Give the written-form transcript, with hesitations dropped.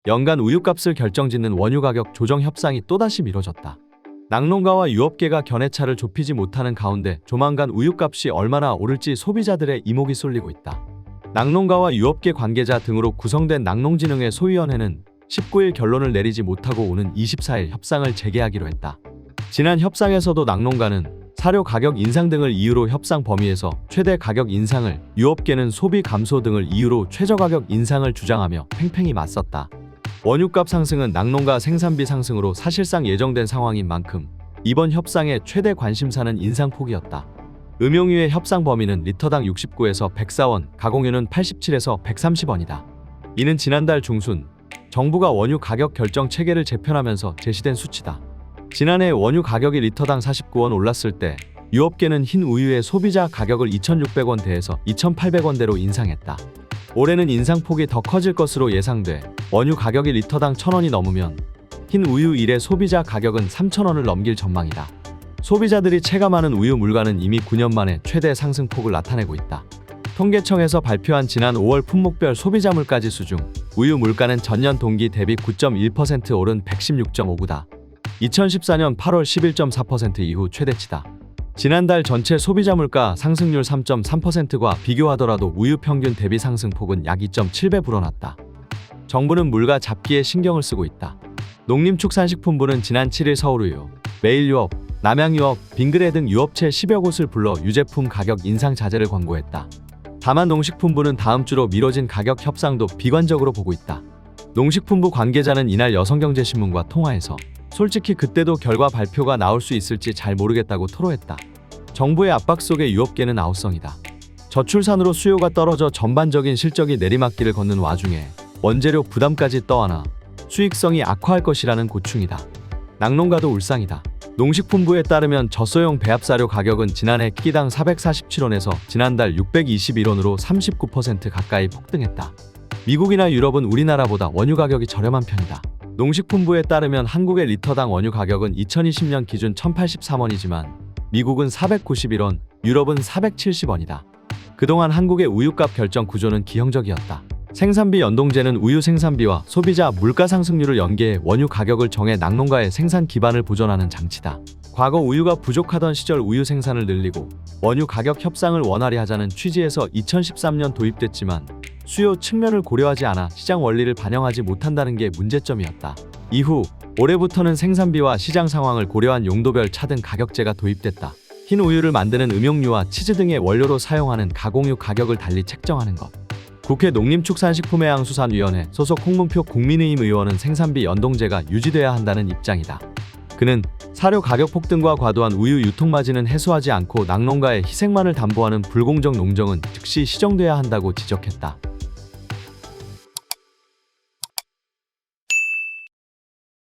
연간 우유값을 결정짓는 원유 가격 조정 협상이 또다시 미뤄졌다. 낙농가와 유업계가 견해차를 좁히지 못하는 가운데 조만간 우유값이 얼마나 오를지 소비자들의 이목이 쏠리고 있다. 낙농가와 유업계 관계자 등으로 구성된 낙농진흥회 소위원회는 19일 결론을 내리지 못하고 오는 24일 협상을 재개하기로 했다. 지난 협상에서도 낙농가는 사료 가격 인상 등을 이유로 협상 범위에서 최대 가격 인상을, 유업계는 소비 감소 등을 이유로 최저 가격 인상을 주장하며 팽팽히 맞섰다. 원유값 상승은 낙농가 생산비 상승으로 사실상 예정된 상황인 만큼 이번 협상의 최대 관심사는 인상폭이었다. 음용유의 협상 범위는 리터당 69에서 104원, 가공유는 87에서 130원이다. 이는 지난달 중순 정부가 원유 가격 결정 체계를 재편하면서 제시된 수치다. 지난해 원유 가격이 리터당 49원 올랐을 때 유업계는 흰 우유의 소비자 가격을 2,600원대에서 2,800원대로 인상했다. 올해는 인상폭이 더 커질 것으로 예상돼 원유 가격이 리터당 1,000원이 넘으면 흰 우유 1의 소비자 가격은 3,000원을 넘길 전망이다. 소비자들이 체감하는 우유 물가는 이미 9년 만에 최대 상승폭을 나타내고 있다. 통계청에서 발표한 지난 5월 품목별 소비자 물가지수 중 우유 물가는 전년 동기 대비 9.1% 오른 116.59다. 2014년 8월 11.4% 이후 최대치다. 지난달 전체 소비자 물가 상승률 3.3%과 비교하더라도 우유 평균 대비 상승폭은 약 2.7배 불어났다. 정부는 물가 잡기에 신경을 쓰고 있다. 농림축산식품부는 지난 7일 서울우유, 매일유업, 남양유업, 빙그레 등 유업체 10여 곳을 불러 유제품 가격 인상 자제를 권고했다. 다만 농식품부는 다음 주로 미뤄진 가격 협상도 비관적으로 보고 있다. 농식품부 관계자는 이날 여성경제신문과 통화에서 솔직히 그때도 결과 발표가 나올 수 있을지 잘 모르겠다고 토로했다. 정부의 압박 속에 유업계는 아우성이다. 저출산으로 수요가 떨어져 전반적인 실적이 내리막길을 걷는 와중에 원재료 부담까지 떠안아 수익성이 악화할 것이라는 고충이다. 낙농가도 울상이다. 농식품부에 따르면 젖소용 배합사료 가격은 지난해 끼당 447원에서 지난달 621원으로 39% 가까이 폭등했다. 미국이나 유럽은 우리나라보다 원유 가격이 저렴한 편이다. 농식품부에 따르면 한국의 리터당 원유 가격은 2020년 기준 1,083원이지만 미국은 491원, 유럽은 470원이다. 그동안 한국의 우유값 결정 구조는 기형적이었다. 생산비 연동제는 우유 생산비와 소비자 물가 상승률을 연계해 원유 가격을 정해 낙농가의 생산 기반을 보존하는 장치다. 과거 우유가 부족하던 시절 우유 생산을 늘리고 원유 가격 협상을 원활히 하자는 취지에서 2013년 도입됐지만 수요 측면을 고려하지 않아 시장 원리를 반영하지 못한다는 게 문제점이었다. 이후 올해부터는 생산비와 시장 상황을 고려한 용도별 차등 가격제가 도입됐다. 흰 우유를 만드는 음용유와 치즈 등의 원료로 사용하는 가공유 가격을 달리 책정하는 것. 국회 농림축산식품해양수산위원회 소속 홍문표 국민의힘 의원은 생산비 연동제가 유지돼야 한다는 입장이다. 그는 사료 가격 폭등과 과도한 우유 유통 마진은 해소하지 않고 낙농가의 희생만을 담보하는 불공정 농정은 즉시 시정돼야 한다고 지적했다.